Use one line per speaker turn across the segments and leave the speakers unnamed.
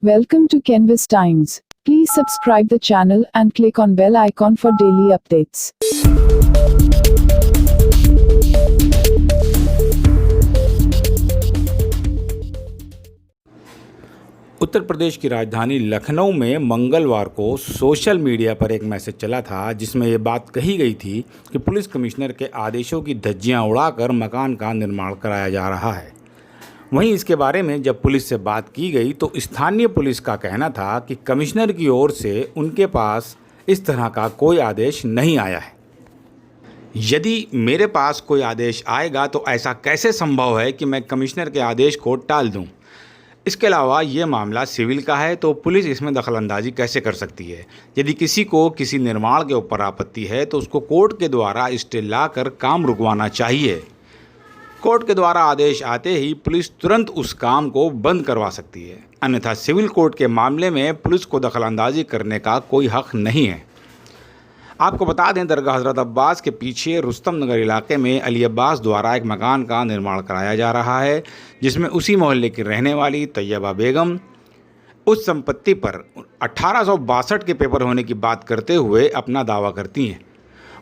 Welcome to Canvas Times. Please subscribe the channel and click on bell icon for daily updates.
Uttar Pradesh की राजधानी लखनऊ में मंगलवार को social media पर एक मैसेज चला था जिसमें ये बात कही गई थी कि पुलिस कमिश्नर के आदेशों की धज्जियां उड़ाकर मकान का निर्माण कराया जा रहा है। वहीं इसके बारे में जब पुलिस से बात की गई तो स्थानीय पुलिस का कहना था कि कमिश्नर की ओर से उनके पास इस तरह का कोई आदेश नहीं आया है। यदि मेरे पास कोई आदेश आएगा तो ऐसा कैसे संभव है कि मैं कमिश्नर के आदेश को टाल दूं? इसके अलावा ये मामला सिविल का है तो पुलिस इसमें दखलंदाजी कैसे कर सकती है? यदि किसी को किसी निर्माण के ऊपर आपत्ति है तो उसको कोर्ट के द्वारा स्टे लाकर काम रुकवाना चाहिए। कोर्ट के द्वारा आदेश आते ही पुलिस तुरंत उस काम को बंद करवा सकती है, अन्यथा सिविल कोर्ट के मामले में पुलिस को दखलंदाजी करने का कोई हक नहीं है। आपको बता दें, दरगाह हज़रत अब्बास के पीछे रुस्तम नगर इलाके में अली अब्बास द्वारा एक मकान का निर्माण कराया जा रहा है, जिसमें उसी मोहल्ले की रहने वाली तैयबा बेगम उस संपत्ति पर 1862 के पेपर होने की बात करते हुए अपना दावा करती हैं।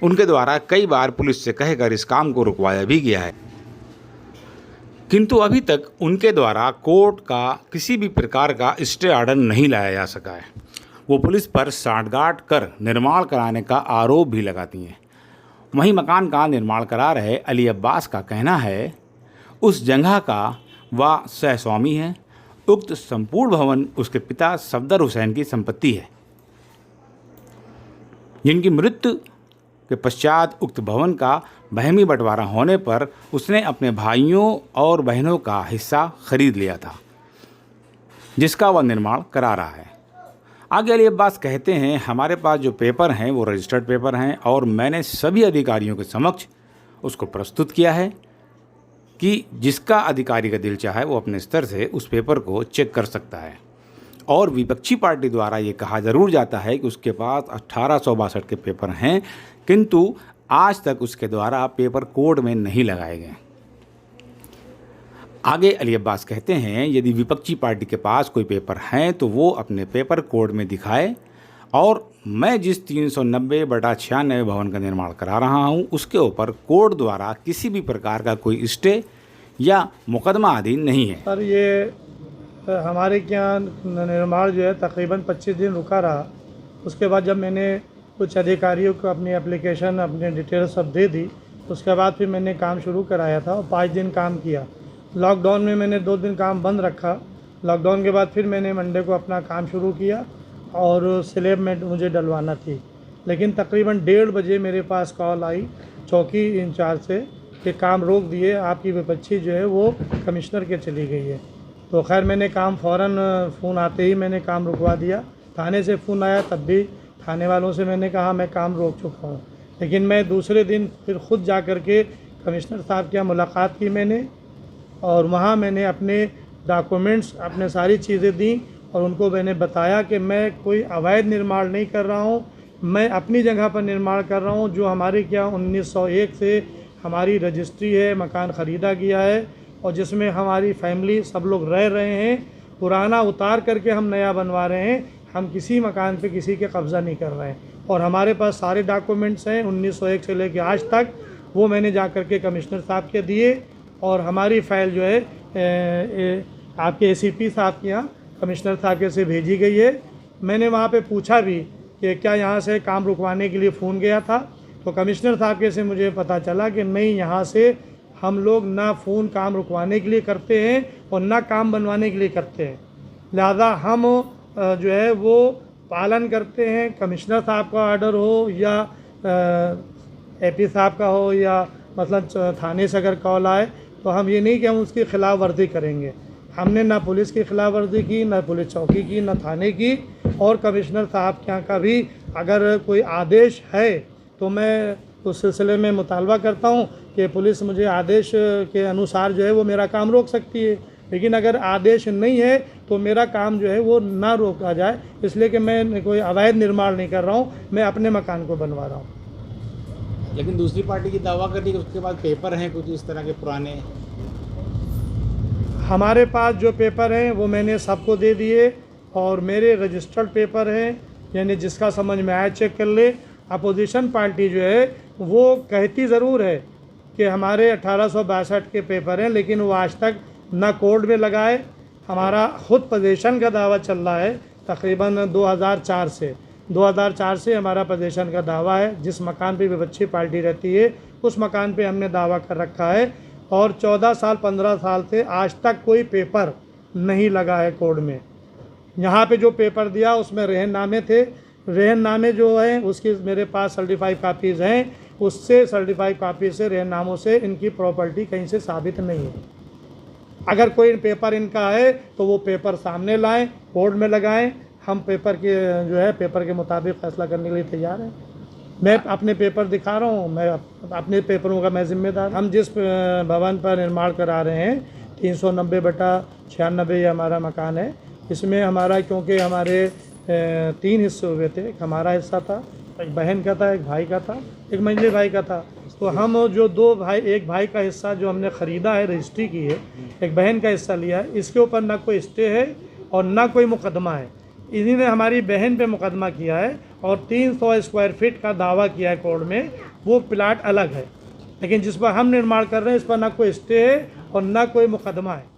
उनके द्वारा कई बार पुलिस से कहकर इस काम को रुकवाया भी गया है, किंतु अभी तक उनके द्वारा कोर्ट का किसी भी प्रकार का स्टे ऑर्डर नहीं लाया जा सका है। वो पुलिस पर सांठगांठ कर निर्माण कराने का आरोप भी लगाती हैं। वहीं मकान का निर्माण करा रहे अली अब्बास का कहना है उस जगह का वह सहस्वामी है। उक्त संपूर्ण भवन उसके पिता सफदर हुसैन की संपत्ति है, जिनकी मृत्यु के पश्चात उक्त भवन का बहमी बंटवारा होने पर उसने अपने भाइयों और बहनों का हिस्सा खरीद लिया था, जिसका वह निर्माण करा रहा है। आगे अली अब्बास कहते हैं, हमारे पास जो पेपर हैं वो रजिस्टर्ड पेपर हैं और मैंने सभी अधिकारियों के समक्ष उसको प्रस्तुत किया है कि जिसका अधिकारी का दिल चाहे वो अपने स्तर से उस पेपर को चेक कर सकता है। और विपक्षी पार्टी द्वारा ये कहा ज़रूर जाता है कि उसके पास 1862 के पेपर हैं, किंतु आज तक उसके द्वारा पेपर कोर्ट में नहीं लगाए गए। आगे अली अब्बास कहते हैं, यदि विपक्षी पार्टी के पास कोई पेपर हैं तो वो अपने पेपर कोर्ट में दिखाए और मैं जिस 390/96 भवन का निर्माण करा रहा हूँ उसके ऊपर कोर्ट द्वारा किसी भी प्रकार का कोई स्टे या मुकदमा आदि नहीं है।
सर, ये हमारे यहाँ निर्माण जो है तकरीबन 25 दिन रुका रहा। उसके बाद जब मैंने कुछ अधिकारियों को अपनी एप्लीकेशन अपनी डिटेल सब दे दी, उसके बाद फिर मैंने काम शुरू कराया था और 5 दिन काम किया। लॉकडाउन में मैंने 2 दिन काम बंद रखा। लॉकडाउन के बाद फिर मैंने मंडे को अपना काम शुरू किया और स्लैब में मुझे डलवाना थी, लेकिन तकरीबन 1:30 बजे मेरे पास कॉल आई चौकी इंचार्ज से कि काम रोक दिए, आपकी विपक्षी जो है वो कमिश्नर के चली गई है। तो खैर मैंने काम फ़ौरन फ़ोन आते ही मैंने काम रुकवा दिया। थाने से फ़ोन आया तब भी थाने वालों से मैंने कहा मैं काम रोक चुका हूँ, लेकिन मैं दूसरे दिन फिर ख़ुद जा कर के कमिश्नर साहब के यहाँ मुलाकात की मैंने और वहाँ मैंने अपने डॉक्यूमेंट्स अपने सारी चीज़ें दी और उनको मैंने बताया कि मैं कोई अवैध निर्माण नहीं कर रहा हूँ, मैं अपनी जगह पर निर्माण कर रहा हूँ जो हमारे क्या 1901 से हमारी रजिस्ट्री है, मकान ख़रीदा गया है और जिसमें हमारी फैमिली सब लोग रह रहे हैं। पुराना उतार करके हम नया बनवा रहे हैं, हम किसी मकान पे किसी के कब्ज़ा नहीं कर रहे हैं और हमारे पास सारे डॉक्यूमेंट्स हैं 1901 से लेकर आज तक। वो मैंने जा कर के कमिश्नर साहब के दिए और हमारी फ़ाइल जो है आपके एसीपी साहब के यहाँ कमिश्नर साहब के से भेजी गई है। मैंने वहाँ पे पूछा भी कि क्या यहाँ से काम रुकवाने के लिए फ़ोन गया था, तो कमिश्नर साहब के से मुझे पता चला कि नहीं, यहाँ से हम लोग ना फ़ोन काम रुकवाने के लिए करते हैं और ना काम बनवाने के लिए करते हैं। लिहाजा हम जो है वो पालन करते हैं, कमिश्नर साहब का ऑर्डर हो या एपी साहब का हो या मतलब थाने से अगर कॉल आए तो हम ये नहीं कि हम उसकी खिलाफ वर्जी करेंगे। हमने ना पुलिस की खिलाफ वर्जी की, ना पुलिस चौकी की, ना थाने की। और कमिश्नर साहब के यहाँ का भी अगर कोई आदेश है तो मैं उस सिलसिले में मुतालबा करता हूँ कि पुलिस मुझे आदेश के अनुसार जो है वो मेरा काम रोक सकती है, लेकिन अगर आदेश नहीं है तो मेरा काम जो है वो ना रोका जाए, इसलिए कि मैं कोई अवैध निर्माण नहीं कर रहा हूँ, मैं अपने मकान को बनवा रहा हूँ।
लेकिन दूसरी पार्टी की दावा करती है कि उसके पास पेपर हैं कुछ इस तरह के पुराने।
हमारे पास जो पेपर हैं वो मैंने सबको दे दिए और मेरे रजिस्टर्ड पेपर हैं, यानी जिसका समझ में आया चेक कर ले। अपोजिशन पार्टी जो है वो कहती ज़रूर है कि हमारे 1862 के पेपर हैं, लेकिन वो आज तक ना कोर्ट में लगाए। हमारा खुद पोजीशन का दावा चल रहा है तकरीबन 2004 से हमारा पोजीशन का दावा है। जिस मकान पे विपक्षी पार्टी रहती है उस मकान पे हमने दावा कर रखा है, और 14 साल 15 साल से आज तक कोई पेपर नहीं लगा है कोर्ट में। यहाँ पे जो पेपर दिया उसमें रहननामे थे, रहननामे जो है उसकी मेरे पास सर्टिफाइड कापीज़ हैं, उससे सर्टिफाइड कापी से रहननामों से इनकी प्रॉपर्टी कहीं से साबित नहीं है। अगर कोई पेपर इनका है तो वो पेपर सामने लाएं, कोर्ट में लगाएं। हम पेपर के जो है पेपर के मुताबिक फ़ैसला करने के लिए तैयार हैं। मैं अपने पेपर दिखा रहा हूँ, मैं अपने पेपरों का मैं जिम्मेदार। हम जिस भवन पर निर्माण करा रहे हैं 390/96 ये हमारा मकान है। इसमें हमारा, क्योंकि हमारे 3 हिस्से हुए थे, एक हमारा हिस्सा था, एक बहन का था, एक भाई का था, एक मंझले भाई का था। तो हम जो 2 भाई, एक भाई का हिस्सा जो हमने ख़रीदा है, रजिस्ट्री की है, एक बहन का हिस्सा लिया है, इसके ऊपर ना कोई स्टे है और ना कोई मुकदमा है। इन्हीं ने हमारी बहन पे मुकदमा किया है और 300 स्क्वायर फीट का दावा किया है कोर्ट में। वो प्लाट अलग है, लेकिन जिस पर हम निर्माण कर रहे हैं इस पर ना कोई स्टे है और ना कोई मुकदमा है।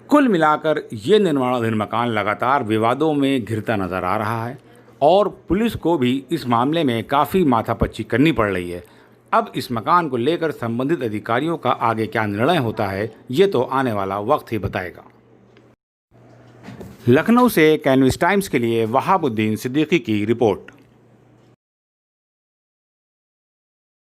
कुल मिलाकर ये निर्माणाधीन मकान लगातार विवादों में घिरता नजर आ रहा है और पुलिस को भी इस मामले में काफ़ी माथापच्ची करनी पड़ रही है। अब इस मकान को लेकर संबंधित अधिकारियों का आगे क्या निर्णय होता है ये तो आने वाला वक्त ही बताएगा। लखनऊ से कैनवस टाइम्स के लिए वहाबुद्दीन सिद्दीकी की रिपोर्ट।